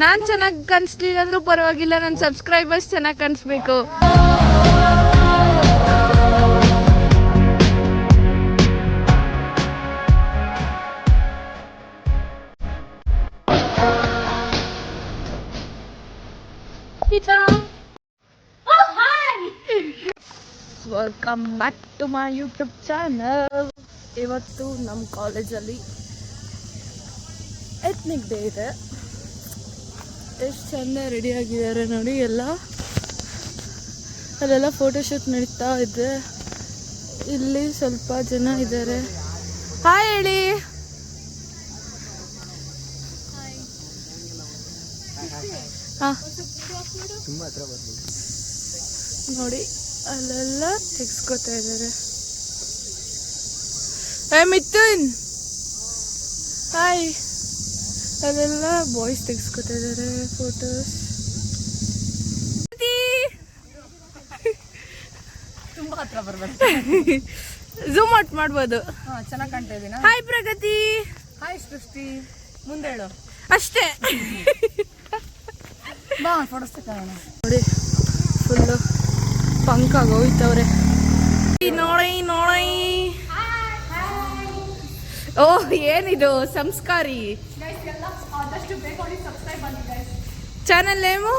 ನಾನು ಚೆನ್ನಾಗಿ ಕಾಣಿಸ್ಲಿಲ್ಲ ಅಂದ್ರೂ ಪರವಾಗಿಲ್ಲ, ನನ್ನ ಸಬ್ಸ್ಕ್ರೈಬರ್ಸ್ ಚೆನ್ನಾಗಿ ಕಾಣಿಸ್ಬೇಕು. Welcome back to my YouTube channel. ಇವತ್ತು ನಮ್ಮ ಕಾಲೇಜಲ್ಲಿ ಎತ್ನಿಕ್ ಡೇ ಇದೆ. ಎಷ್ಟು ಚಂದ ರೆಡಿ ಆಗಿದ್ದಾರೆ ನೋಡಿ ಎಲ್ಲ. ಅಲ್ಲೆಲ್ಲ ಫೋಟೋಶೂಟ್ ನಡೀತಾ ಇದೆ. ಇಲ್ಲಿ ಸ್ವಲ್ಪ ಜನ ಇದ್ದಾರೆ. ಹಾಯ್ ಹೇಳಿ. ಹಾಂ ನೋಡಿ ಅಲ್ಲೆಲ್ಲ ತೆಗ್ಸ್ಕೊತಾ ಇದ್ದಾರೆ. ಮಿಥುನ್ ಹಾಯ್. ಅಲ್ಲೆಲ್ಲ ಬಾಯ್ಸ್ ತೆಗ್ಸ್ಕೊತಾ ಇದ್ದಾರೆ ಫೋಟೋಸ್. ತುಂಬಾ ಹತ್ರ ಬರ್ಬೇಕು. ಝೂಮ್ ಔಟ್ ಮಾಡ್ಬೋದು. ಚೆನ್ನಾಗಿ ಕಾಣ್ತಾ ಇದೀನಾ? ಹಾಯ್ ಪ್ರಗತಿ. ಹಾಯ್ ಸೃಷ್ಟಿ. ಮುಂದೆ ಹೇಳು ಅಷ್ಟೇ. ಬಾ ಫೋಟೋಸ್ ತಗೋಣ. ನೋಡಿ ಫುಲ್ಲು ಪಂಕಾಗಿ ಹೋಯ್ತವ್ರೆ. ನೋಡೈ ನೋಡೈ. ಓಹ್ ಏನಿದು ಸಂಸ್ಕಾರಿ ಚಾನಲ್ ನೇಮು.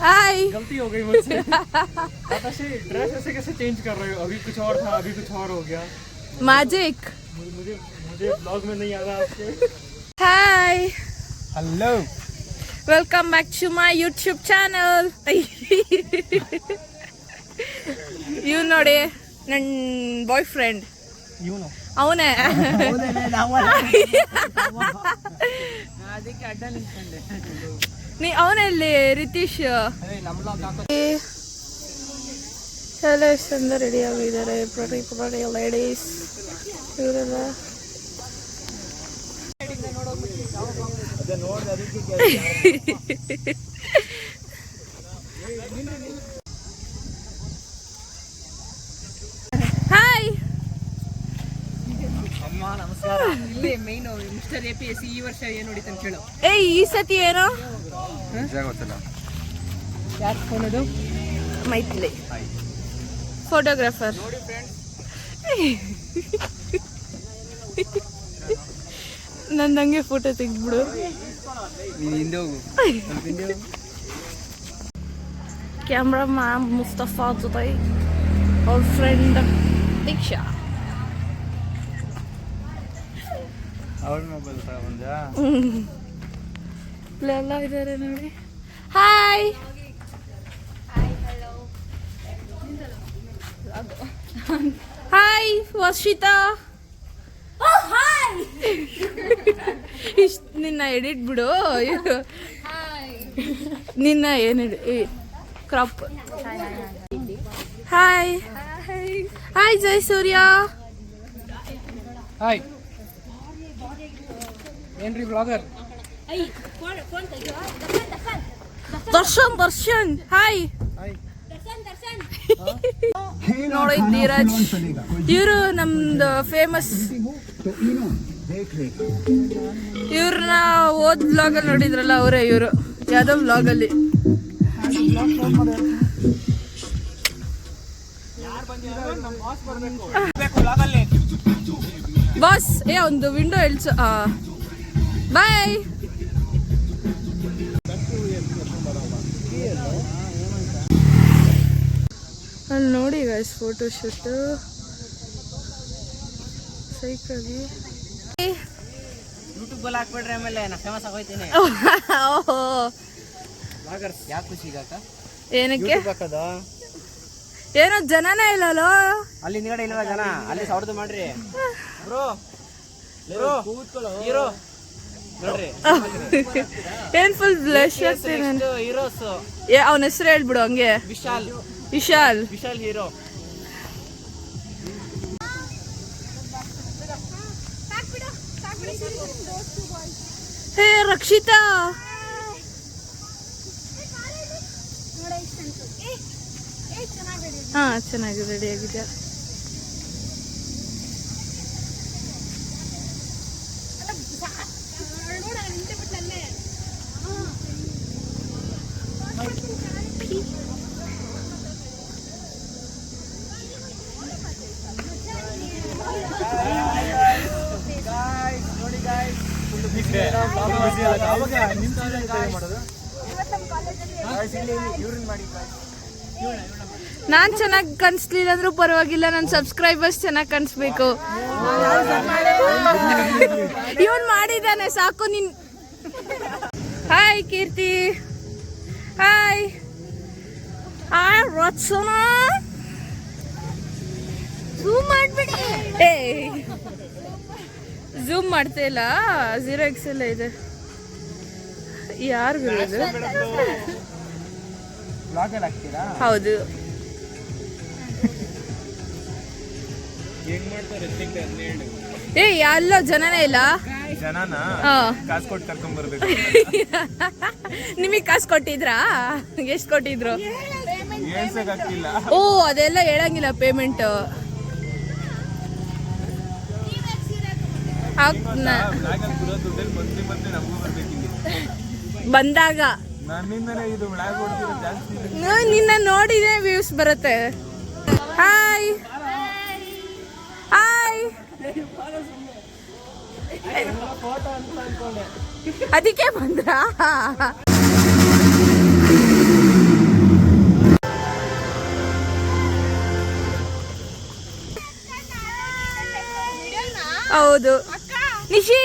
हाय गलती हो गई मुझसे. ड्रेस ऐसे कैसे चेंज कर रहे हो? अभी कुछ और था, अभी कुछ और हो गया. मैजिक. मुझे ब्लॉग में नहीं आ रहा आपके. Hi. Hello. Welcome back to my YouTube channel. यू नोडे ನನ್ನ ಬಾಯ್ ಫ್ರೆಂಡ್ ಇವನು ಅವನೇ. ಅದಕ್ಕೆ ಅಡ್ಡ ನಿಂತ್ಕೊಂಡೆ. ನೀ ಅವನಲ್ಲಿ ರಿತೀಶ್ ಎಲ್ಲ ಎಷ್ಟು ಚಂದ ರೆಡಿ ಆಗಿದ್ದಾರೆ. ಪ್ರತಿ ಲೇಡೀಸ್ ಇವರೆಲ್ಲ. ಹಾಯ್ ಅಮ್ಮ ನಮಸ್ಕಾರ. ಇಲ್ಲಿ ಮೇನ್ ಮಿಸ್ಟರ್ APSC ಈ ವರ್ಷ ಏನು ಹೊಡಿತ ಅಂತ ಕೇಳು. ಈ ಸತಿ ಏನೋ ಗೊತ್ತಿಲ್ಲ. ಯಾರು ಫೋನದು? ಮೈತ್ಲಿ ಫೋಟೋಗ್ರಾಫರ್. ನಂದಂಗೆ ಫೋಟೋ ತೆಗೆದ್ಬಿಡು. ಹಿಂದೆ ಹೋಗು. ಕ್ಯಾಮ್ರಾ ಮ್ಯಾಮ್ ಮುಸ್ತಫಾ ಜೊತೆ ಅವ್ರ ಫ್ರೆಂಡ್ ದೀಕ್ಷಾ. ಅವ್ರ ಮೊಬೈಲ್ ತಗೊಂಡ್ಯಾ? ಇಲ್ಲೆಲ್ಲ ಇದ್ದಾರೆ ನೋಡಿ. ಹಾಯ್. ಹಾಯ್ ವರ್ಷಿತಾ. ಇಷ್ಟು ನಿನ್ನ ಎಡಿಟ್ ಬಿಡು. ನಿನ್ನ ಏನು ಕ್ರಾಪ್. ಹಾಯ್ ಹಾಯ್ ಜೈ ಸೂರ್ಯ. ಹಾಯ್ ಏನ್ರಿ ಬ್ಲಾಗರ್? ದರ್ಶನ್ ದರ್ಶನ್ ಹಾಯ್. ನೋಡಿ ಧೀರಜ್ ಇವರು ನಮ್ದು ಫೇಮಸ್. ಇವ್ರನ್ನ ಓದ್ ಬ್ಲಾಗಲ್ಲಿ ನೋಡಿದ್ರಲ್ಲ ಅವರೇ ಇವರು. ಯಾವ್ದೋ ಬ್ಲಾಗಲ್ಲಿ ಬಾಸ್ ಒಂದು ವಿಂಡೋ ಇಳ್ಸು. ಬಾಯ್. ಅಲ್ಲಿ ನೋಡಿ ಗೈಸ್ ಫೋಟೋಶೂಟ್ ಸೈಕಾಗಿ. ಯೂಟ್ಯೂಬ್ ಅಲ್ಲಿ ಹಾಕ್ಬಿಡ್ರಿ, ಆಮೇಲೆ ನಾ ಫೇಮಸ್ ಆಗೋಯ್ತೀನಿ. ಯಾಕೆ ಖುಷಿಗಾಕ ಏನಕ್ಕೆ ಏನೋ ಜನನೇ ಇಲ್ಲಲ್ಲ ಅಲ್ಲಿ ಹಿಂದ್ಗಡೆ ಇಲ್ವಾ ಜನ? ಅಲ್ಲಿ ಸೌಡ್ದು ಮಾಡ್ರಿ ಬ್ರೋ. ಹೀರೋ ನೋಡ್ರಿ ಏನ್ ಫುಲ್ ಬ್ಲಶ್ ಆಗ್ತೀನಿ. ಹೀರೋಸ್ ಅವನ ಹೆಸರು ಹೇಳ್ಬಿಡು ಹಂಗೆ. ವಿಶಾಲ್. ವಿಶಾಲ್ ವಿಶಾಲ್ ಹೀರೋ. ಹೇ ರಕ್ಷಿತಾ. ಹಾ ಚೆನ್ನಾಗಿ ರೆಡಿ ಆಗಿದ್ಯಾ. ನಾನ್ ಚೆನ್ನಾಗಿ ಕಾಣಿಸ್ಲಿಲ್ಲ ಅಂದ್ರೂ ಪರವಾಗಿಲ್ಲ, ನನ್ನ ಸಬ್ಸ್ಕ್ರೈಬರ್ಸ್ ಚೆನ್ನಾಗಿ ಕಾಣಿಸ್ಬೇಕು. ಇವನ್ ಮಾಡಿದಾನೆ ಸಾಕು ನೀನ್. ಹಾಯ್ ಕೀರ್ತಿ. ಹಾಯ್ ರಚನಾ. ಝೂಮ್ ಮಾಡ್ಬಿಡಿ. ಝೂಮ್ ಮಾಡ್ತಾ ಇಲ್ಲ, 0x ಎಲ್ಲ ಇದೆ. ಯಾರು ಇದು? ಹೌದು. ಎಲ್ಲೋ ಜನನೇ ಇಲ್ಲ. ನಿಮಗ್ ಕಾಸು ಕೊಟ್ಟಿದ್ರಾ? ಎಷ್ಟು ಕೊಟ್ಟಿದ್ರು? ಓ ಅದೆಲ್ಲ ಹೇಳಂಗಿಲ್ಲ ಪೇಮೆಂಟ್. ಬಂದಾಗ ನಿನ್ನ ನೋಡಿದ್ರೆ ವ್ಯೂಸ್ ಬರುತ್ತೆ. Hi hi. ಅದಕ್ಕೆ ಬಂದ್ರಾ? ಹೌದು. ನಿಶಿ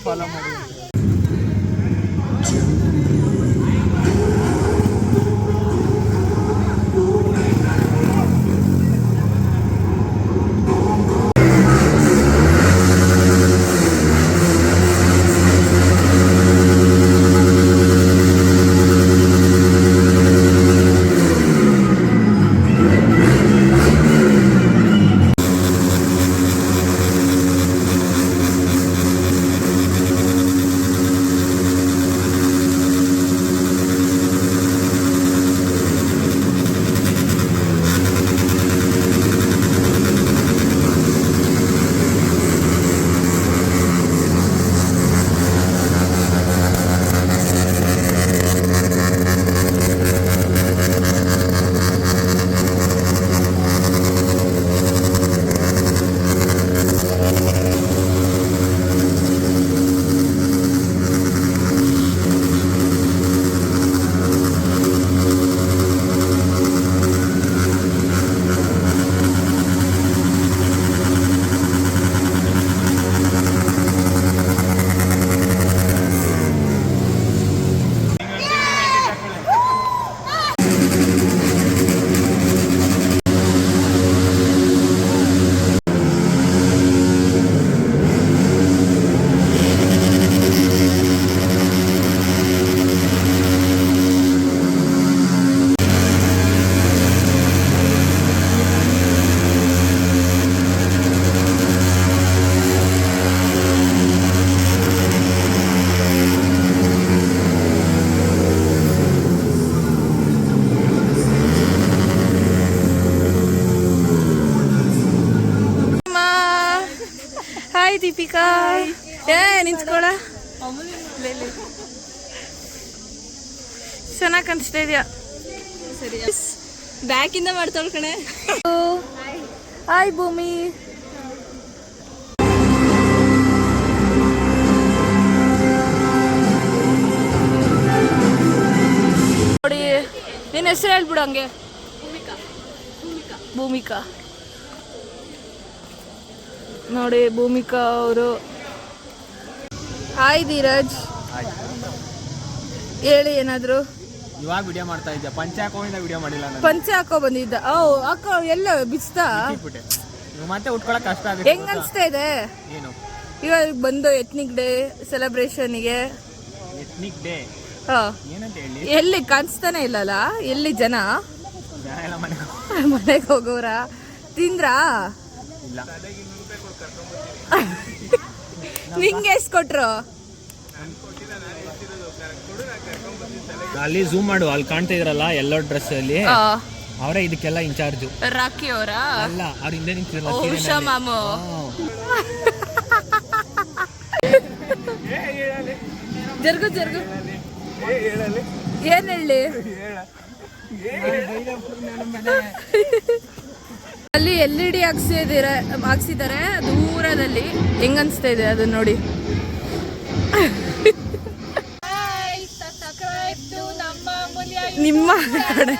ಫಾಲೋ ಮಾಡಿ. ಹಾಯ್ ದೀಪಿಕಾ. ನಿಂತ್ಕೊಳ. ಚೆನ್ನಾಗಿ ಕಾಣಿಸ್ತಾ ಇದೆಯಾ? ಸರಿ ಬ್ಯಾಕಿಂದ ಮಾಡ್ತಾಳ ಕಣೆ. ಹಾಯ್ ಭೂಮಿ. ನೋಡಿ ನಿನ್ನ ಹೆಸರು ಹೇಳ್ಬಿಡು ಹಂಗೆ. ಭೂಮಿಕಾ. ನೋಡಿ ಭೂಮಿಕಾ ಅವರು. ಹಾಯ್ ಧೀರಜ್. ಹೇಳಿ ಏನಾದ್ರು. ಇವಾಗ ವಿಡಿಯೋ ಮಾಡ್ತಾ ಇದ್ದೆ. ಪಂಚೆ ಹಾಕೋಯಿಂದ ವಿಡಿಯೋ ಮಾಡಿಲ್ಲ ನಾನು. ಪಂಚೆ ಹಾಕೋ ಬಂದಿದ್ದ. ಹಾಕೋ ಎಲ್ಲ ಬಿಚ್ತಾ ಮತ್ತೆ ಉಟ್ಕೊಳಕ್ ಕಷ್ಟ ಆಗುತ್ತೆ. ಹೆಂಗ್ ಅನ್ಸ್ತಾ ಇದೆ? ಏನು ಇವಾಗ ಬಂದು ಎತ್ನಿಕ್ ಡೇ ಸೆಲೆಬ್ರೇಷನ್ಗೆ. ಎತ್ನಿಕ್ ಡೇ ಏನಂತ ಹೇಳಿ? ಎಲ್ಲಿ ಕಾಣಿಸ್ತಾನೆ ಇಲ್ಲಲ್ಲ, ಎಲ್ಲಿ ಜನ? ಮನೆಗೆ ಹೋಗೋರ ತಿಂದ್ರಾ? ಇಲ್ಲ. ನಿಂಗೆ ಎಷ್ಟು ಕೊಟ್ರು? ಅಲ್ಲಿ ಝೂಮ್ ಮಾಡು, ಅಲ್ಲಿ ಕಾಣ್ತಾ ಇದ್ರಲ್ಲ ಎಲ್ಲೋ ಡ್ರೆಸ್ ಅಲ್ಲಿ, ಅವರೇ ಇದಕ್ಕೆಲ್ಲ ಇನ್ಚಾರ್ಜ್. ರಾಖಿ ಅವರ ಅಲ್ಲ, ಅವ್ರ ಹಿಂದೆ ನಿಂತಿರಲ್ಲ. ಉಷಾ ಮಾಮು. ಜರ್ಗು ಜರ್ಗು ಏನ್ ಹೇಳಿ ಅಲ್ಲಿ LED ಹಾಕ್ಸಿದ್ದಾರೆ ದೂರದಲ್ಲಿ. ಹೆಂಗನ್ಸ್ತಾ ಇದೆ ಅದು ನೋಡಿ. ನಿಮ್ಮ ಕಡೆ